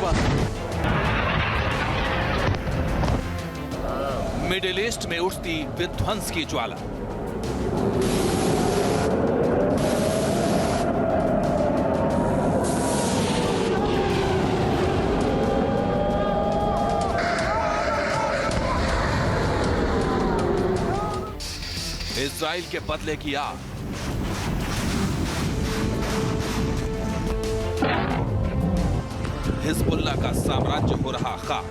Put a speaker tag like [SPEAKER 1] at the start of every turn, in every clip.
[SPEAKER 1] Akbar.
[SPEAKER 2] Middle east में उठती विध्वंस की ज्वाला। इजराइल के बदले की आग। हिजबुल्लाह का साम्राज्य हो रहा खाक।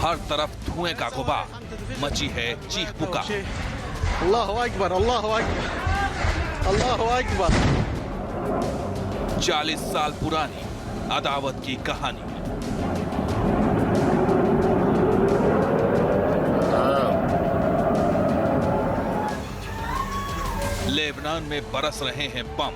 [SPEAKER 2] हर तरफ धुएं का गुबार, मची है चीख पुकार।
[SPEAKER 1] अल्लाहु अकबर, अल्लाहु अकबर, अल्लाहु अकबर।
[SPEAKER 2] 40 साल पुरानी अदावत की कहानी। लेबनान में बरस रहे हैं बम।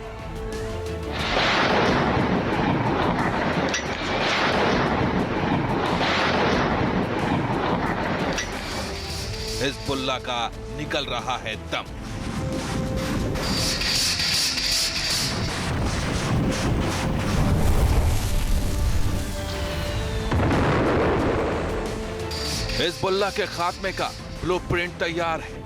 [SPEAKER 2] हिजबुल्लाह का निकल रहा है दम। हिजबुल्लाह के खात्मे का ब्लूप्रिंट तैयार है।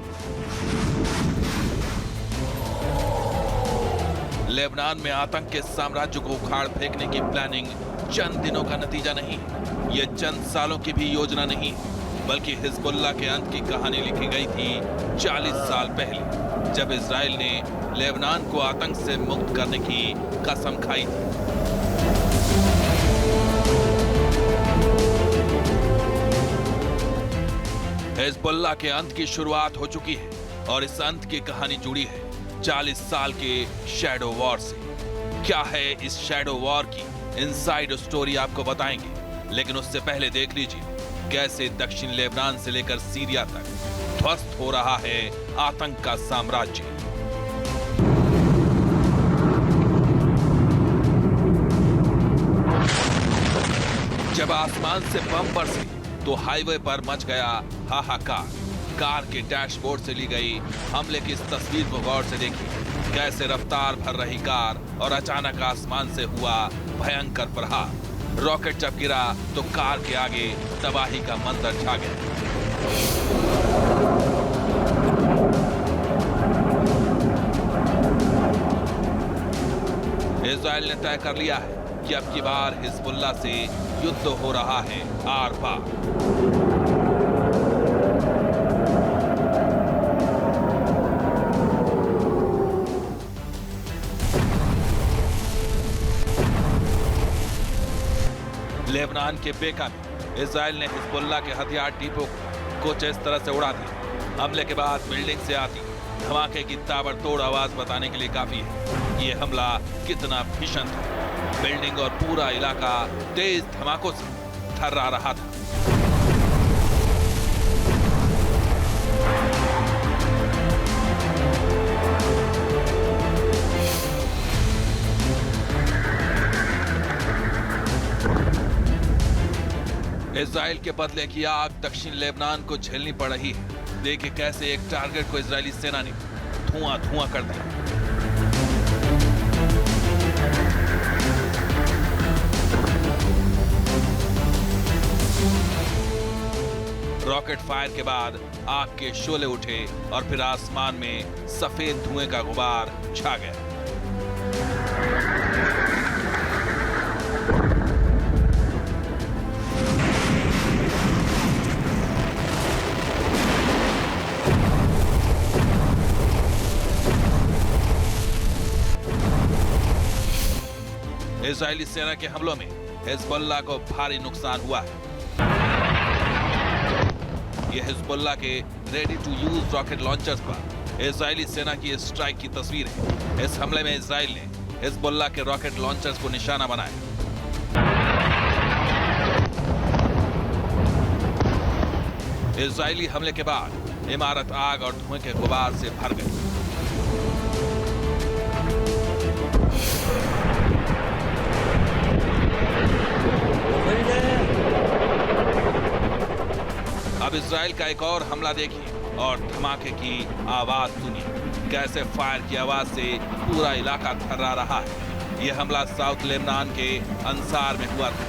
[SPEAKER 2] लेबनान में आतंक के साम्राज्य को उखाड़ फेंकने की प्लानिंग चंद दिनों का नतीजा नहीं, यह चंद सालों की भी योजना नहीं, बल्कि हिजबुल्लाह के अंत की कहानी लिखी गई थी 40 साल पहले, जब इजराइल ने लेबनान को आतंक से मुक्त करने की कसम खाई थी। हिजबुल्लाह के अंत की शुरुआत हो चुकी है और इस अंत की कहानी जुड़ी है 40 साल के शैडो वॉर से। क्या है इस शैडो वॉर की इनसाइड स्टोरी आपको बताएंगे, लेकिन उससे पहले देख लीजिए कैसे दक्षिण लेबनान से लेकर सीरिया तक ध्वस्त हो रहा है आतंक का साम्राज्य। जब आसमान से बम बरसे तो हाईवे पर मच गया हाहाकार। कार के डैशबोर्ड से ली गई हमले की इस तस्वीर को गौर से देखिए। कैसे रफ्तार भर रही कार और अचानक आसमान से हुआ भयंकर प्रहार। रॉकेट जब गिरा तो कार के आगे तबाही का मंजर छा गया। इजराइल ने तय कर लिया है कि अब की बार हिजबुल्लाह से युद्ध हो रहा है आर पार। लेबनान के बेका में इजराइल ने हिजबुल्लाह के हथियार डिपो को कुछ इस तरह से उड़ा दिया। हमले के बाद बिल्डिंग से आती धमाके की ताबड़तोड़ आवाज बताने के लिए काफी है ये हमला कितना भीषण था। बिल्डिंग और पूरा इलाका तेज धमाकों से थर्रा रहा था। इजराइल के बदले की आग दक्षिण लेबनान को झेलनी पड़ रही है। देखिए कैसे एक टारगेट को इजरायली सेना ने धुआं कर दिया। रॉकेट फायर के बाद आग के शोले उठे और फिर आसमान में सफेद धुएं का गुबार छा गया। इजरायली सेना के हमलों में हिजबुल्लाह को भारी नुकसान हुआ है। यह हिजबुल्लाह के ready to use rocket launchers पर इजरायली सेना की स्ट्राइक की तस्वीर है। इस हमले में इजराइल ने हिजबुल्लाह के रॉकेट लॉन्चर्स को निशाना बनाया। इजरायली हमले के बाद इमारत आग और धुएं के गुबार से भर गई। अब इजराइल का एक और हमला देखिए और धमाके की आवाज सुनिए। कैसे फायर की आवाज से पूरा इलाका थर्रा रहा है। यह हमला साउथ लेबनान के अंसार में हुआ था,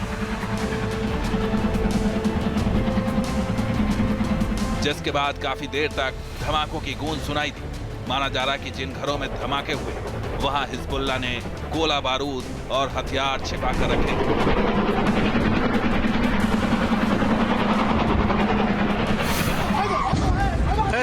[SPEAKER 2] जिसके बाद काफी देर तक धमाकों की गूंज सुनाई दी। माना जा रहा है कि जिन घरों में धमाके हुए वहां हिजबुल्लाह ने गोला बारूद और हथियार छिपा कर रखे।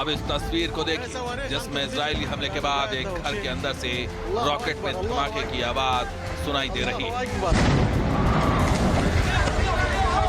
[SPEAKER 2] अब इस तस्वीर को देखिए जिसमें इजरायली हमले के बाद एक घर के अंदर से रॉकेट में धमाके की आवाज सुनाई दे रही है।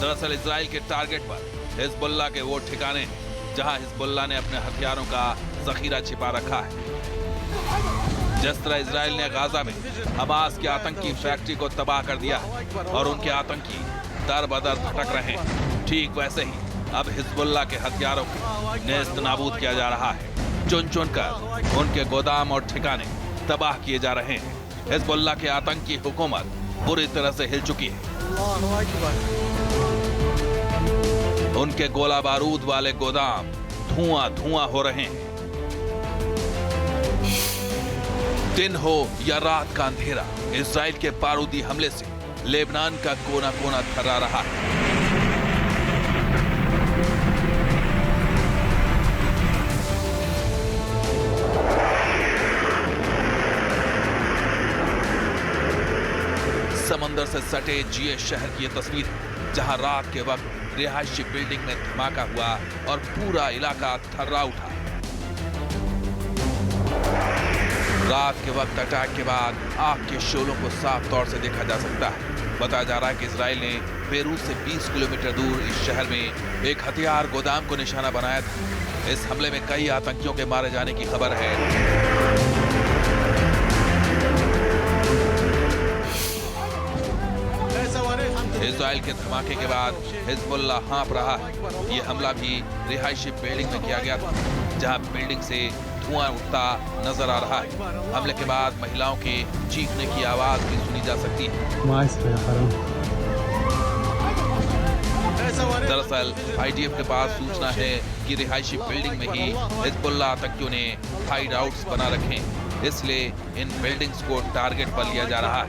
[SPEAKER 2] दरअसल इजराइल के टारगेट पर हिजबुल्लाह के वो ठिकाने जहां हिजबुल्लाह ने अपने हथियारों का जखीरा छिपा रखा है। जिस तरह इजराइल ने गाजा में हमास के आतंकी फैक्ट्री को तबाह कर दिया और उनके आतंकी दर बदर भटक रहे हैं, ठीक वैसे ही अब हिजबुल्लाह के हथियारों को नेस्त नाबूद किया जा रहा है। चुन चुन कर उनके गोदाम और ठिकाने तबाह किए जा रहे हैं। हिजबुल्लाह के आतंकी हुकूमत बुरी तरह से हिल चुकी है। उनके गोला बारूद वाले गोदाम धुआं धुआं हो रहे हैं। दिन हो या रात का अंधेरा, इजराइल के बारूदी हमले से लेबनान का कोना कोना थर्रा रहा है। समंदर से सटे जिए शहर की यह तस्वीर है, जहां रात के वक्त रिहायशी बिल्डिंग में धमाका हुआ और पूरा इलाका थर्रा उठा। रात के वक्त अटैक के बाद आग के शोलों को साफ तौर से देखा जा सकता है। बताया जा रहा है कि इजराइल ने बेरूत से 20 किलोमीटर दूर इस शहर में एक हथियार गोदाम को निशाना बनाया था। इस हमले में कई आतंकियों के मारे जाने की खबर है। इजराइल के धमाके के बाद हिजबुल्लाह हाँफ रहा है। ये हमला भी रिहायशी बिल्डिंग में किया गया था, जहां बिल्डिंग से धुआं उठता नजर आ रहा है। हमले के बाद महिलाओं के चीखने की आवाज भी सुनी जा सकती है। दरअसल आईडीएफ के पास सूचना है कि रिहायशी बिल्डिंग में ही हिजबुल्लाह आतंकियों ने हाइड आउट्स बना रखे हैं, इसलिए इन बिल्डिंग्स को टारगेट पर लिया जा रहा है।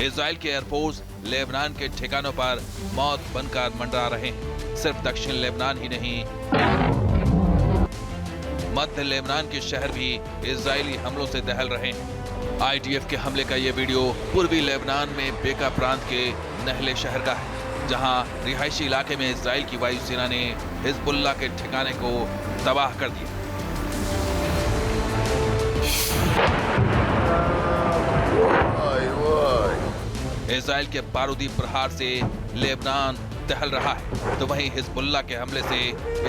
[SPEAKER 2] इजराइल के एयरफोर्स लेबनान के ठिकानों पर मौत बनकर मंडरा रहे हैं। सिर्फ दक्षिण लेबनान ही नहीं, मध्य लेबनान के शहर भी इजरायली हमलों से दहल रहे हैं। आईडीएफ के हमले का ये वीडियो पूर्वी लेबनान में बेका प्रांत के नहले शहर का है, जहां रिहायशी इलाके में इजराइल की वायुसेना ने हिजबुल्लाह के ठिकाने को तबाह कर दिया। इजराइल के बारूदी प्रहार से लेबनान दहल रहा है, तो वहीं हिजबुल्लाह के हमले से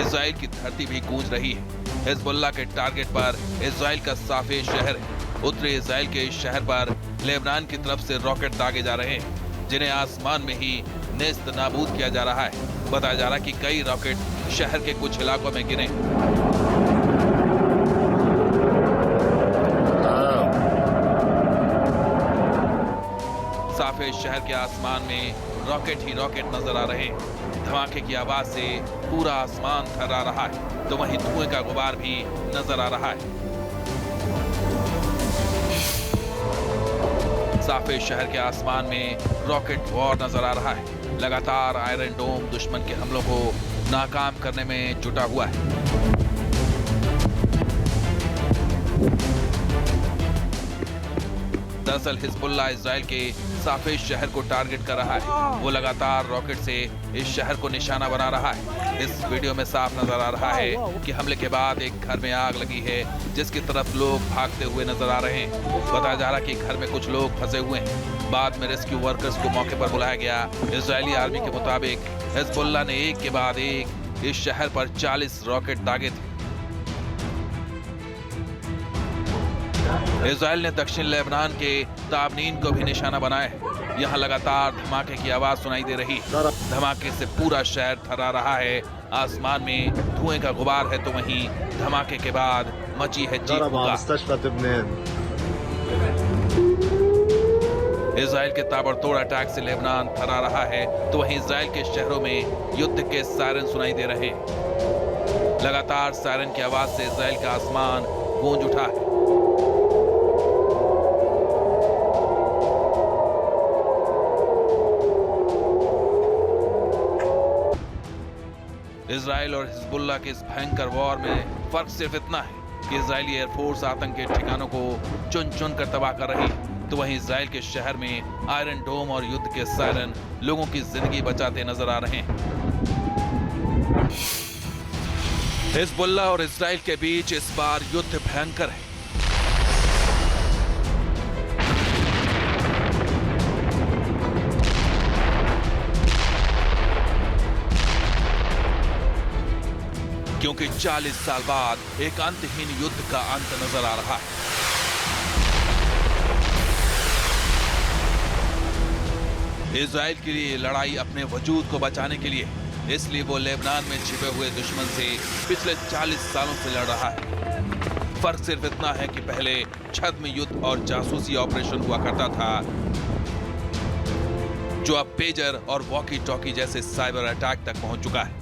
[SPEAKER 2] इजराइल की धरती भी गूंज रही है। हिजबुल्लाह के टारगेट पर इजराइल का साफे शहर है। उत्तरी इजराइल के इस शहर पर लेबनान की तरफ से रॉकेट दागे जा रहे हैं, जिन्हें आसमान में ही नेस्त नाबूद किया जा रहा है। बताया जा रहा है कि कई रॉकेट शहर के कुछ इलाकों में गिरे। साफे शहर के आसमान में रॉकेट ही रॉकेट नजर आ रहे हैं। धमाके की आवाज से पूरा आसमान थर्रा रहा है, तो वहीं धुएं का गुबार भी नजर आ रहा है। साफे शहर के आसमान में रॉकेट वॉर नजर आ रहा है। लगातार आयरन डोम दुश्मन के हमलों को नाकाम करने में जुटा हुआ है। दरअसल हिजबुल्लाह इजराइल के साफे शहर को टारगेट कर रहा है। वो लगातार रॉकेट से इस शहर को निशाना बना रहा है। इस वीडियो में साफ नजर आ रहा है कि हमले के बाद एक घर में आग लगी है, जिसकी तरफ लोग भागते हुए नजर आ रहे हैं। बताया जा रहा है कि घर में कुछ लोग फंसे हुए हैं। बाद में रेस्क्यू वर्कर्स को मौके पर बुलाया गया। इजरायली आर्मी के मुताबिक हिजबुल्लाह ने एक के बाद एक इस शहर पर 40 रॉकेट दागे थे। इजराइल ने दक्षिण लेबनान के ताबनीन को भी निशाना बनाया है। यहाँ लगातार धमाके की आवाज सुनाई दे रही है। धमाके से पूरा शहर थर्रा रहा है। आसमान में धुएं का गुबार है तो वहीं धमाके के बाद मची है चीख-पुकार। इजराइल के ताबड़तोड़ अटैक से लेबनान थर्रा रहा है तो वहीं इजराइल के शहरों में युद्ध के सायरन सुनाई दे रहे हैं। लगातार सायरन की आवाज से इजराइल का आसमान गूंज उठा है। इजराइल और हिजबुल्लाह के इस भयंकर वॉर में फर्क सिर्फ इतना है कि इजरायली एयरफोर्स आतंक के ठिकानों को चुन चुन कर तबाह कर रही है तो वहीं इजराइल के शहर में आयरन डोम और युद्ध के सायरन लोगों की जिंदगी बचाते नजर आ रहे हैं। हिजबुल्लाह और इजराइल के बीच इस बार युद्ध भयंकर है। क्योंकि 40 साल बाद एक अंतहीन युद्ध का अंत नजर आ रहा है। इजराइल के लिए लड़ाई अपने वजूद को बचाने के लिए, इसलिए वो लेबनान में छिपे हुए दुश्मन से पिछले 40 सालों से लड़ रहा है। फर्क सिर्फ इतना है कि पहले छत में युद्ध और जासूसी ऑपरेशन हुआ करता था जो अब पेजर और वॉकी टॉकी जैसे साइबर अटैक तक पहुंच चुका है।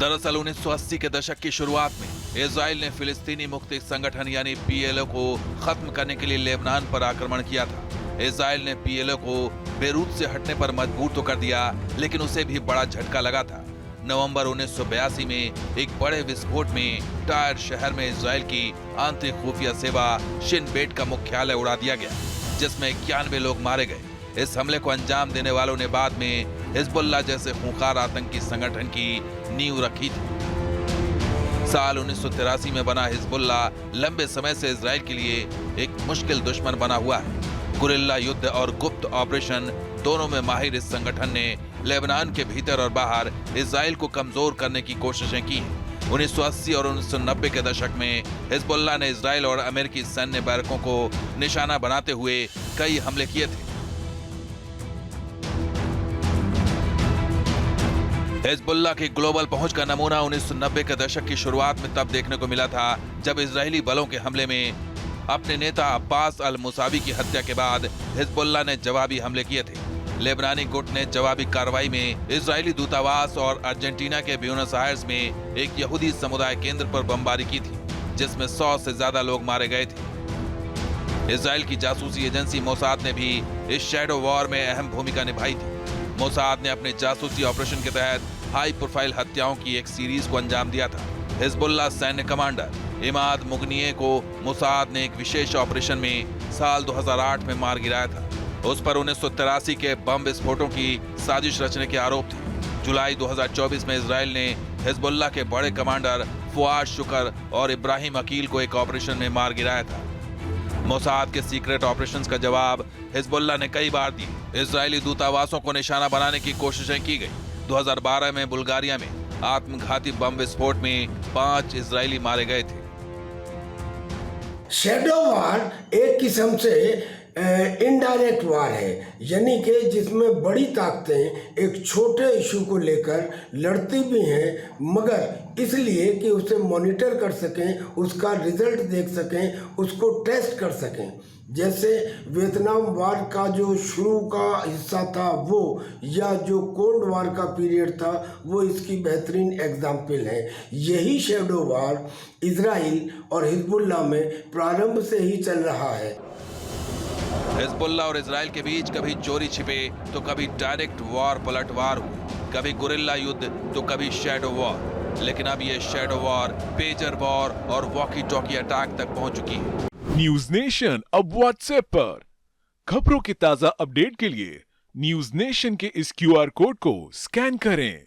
[SPEAKER 2] दरअसल 1980 के दशक की शुरुआत में इजराइल ने फिलिस्तीनी मुक्ति संगठन यानी पीएलओ को खत्म करने के लिए लेबनान पर आक्रमण किया था। इजराइल ने पीएलओ को बेरूत से हटने पर मजबूर तो कर दिया, लेकिन उसे भी बड़ा झटका लगा था। नवंबर 1982 में एक बड़े विस्फोट में टायर शहर में इजराइल की आंतरिक खुफिया सेवा शिन बेट का मुख्यालय उड़ा दिया गया, जिसमें 91 लोग मारे गए। इस हमले को अंजाम देने वालों ने बाद में हिजबुल्लाह जैसे खूंखार आतंकी संगठन की नींव रखी थी। साल 1983 में बना हिजबुल्लाह लंबे समय से इजराइल के लिए एक मुश्किल दुश्मन बना हुआ है। गुरिल्ला युद्ध और गुप्त ऑपरेशन दोनों में माहिर इस संगठन ने लेबनान के भीतर और बाहर इजराइल को कमजोर करने की कोशिशें की हैं। 1980 और 1990 के दशक में हिजबुल्लाह ने इजराइल और अमेरिकी सैन्य बैरकों को निशाना बनाते हुए कई हमले किए थे। हिजबुल्लाह की ग्लोबल पहुंच का नमूना 1990 के दशक की शुरुआत में तब देखने को मिला था जब इजरायली बलों के हमले में अपने नेता अब्बास अल मुसावी की हत्या के बाद हिजबुल्लाह ने जवाबी हमले किए थे। लेबनानी गुट ने जवाबी कार्रवाई में इजरायली दूतावास और अर्जेंटीना के ब्यूनस आयर्स में एक यहूदी समुदाय केंद्र पर बमबारी की थी, जिसमें 100 से ज्यादा लोग मारे गए थे। इजराइल की जासूसी एजेंसी मोसाद ने भी इस शैडो वॉर में अहम भूमिका निभाई थी। मोसाद ने अपने जासूसी ऑपरेशन के तहत हाई प्रोफाइल हत्याओं की एक सीरीज को अंजाम दिया था। हिजबुल्लाह सैन्य कमांडर इमाद मुगनिये को मोसाद ने एक विशेष ऑपरेशन में साल 2008 में मार गिराया था। उस पर 1983 के बम विस्फोटों की साजिश रचने के आरोप थे। जुलाई 2024 में इजराइल ने हिजबुल्लाह के बड़े कमांडर फुआद शुकर और इब्राहिम अकील को एक ऑपरेशन में मार गिराया था। मोसाद के सीक्रेट ऑपरेशंस का जवाब हिजबुल्लाह ने कई बार दिए। इजरायली दूतावासों को निशाना बनाने की कोशिशें की गई। 2012 में बुल्गारिया में आत्मघाती बम विस्फोट में 5 इजरायली मारे गए थे।
[SPEAKER 3] शैडो वॉर एक किस्म से इनडायरेक्ट वार है, यानी कि जिसमें बड़ी ताकतें एक छोटे इशू को लेकर लड़ती भी हैं, मगर इसलिए कि उसे मॉनिटर कर सकें, उसका रिजल्ट देख सकें, उसको टेस्ट कर सकें। जैसे वियतनाम वार का जो शुरू का हिस्सा था वो, या जो कोल्ड वार का पीरियड था वो इसकी बेहतरीन एग्जाम्पल है। यही शैडो वार इजराइल और हिजबुल्लाह में प्रारंभ से ही चल रहा है।
[SPEAKER 2] हिजबुल्लाह और इजराइल के बीच कभी चोरी छिपे तो कभी डायरेक्ट वॉर पलटवार हुए, कभी गुरिल्ला युद्ध तो कभी शैडो वॉर। लेकिन अब ये शैडो वॉर पेजर वॉर और वॉकी टॉकी अटैक तक पहुंच चुकी है।
[SPEAKER 4] न्यूज नेशन अब व्हाट्सएप पर खबरों की ताजा अपडेट के लिए न्यूज नेशन के इस QR कोड को स्कैन करें।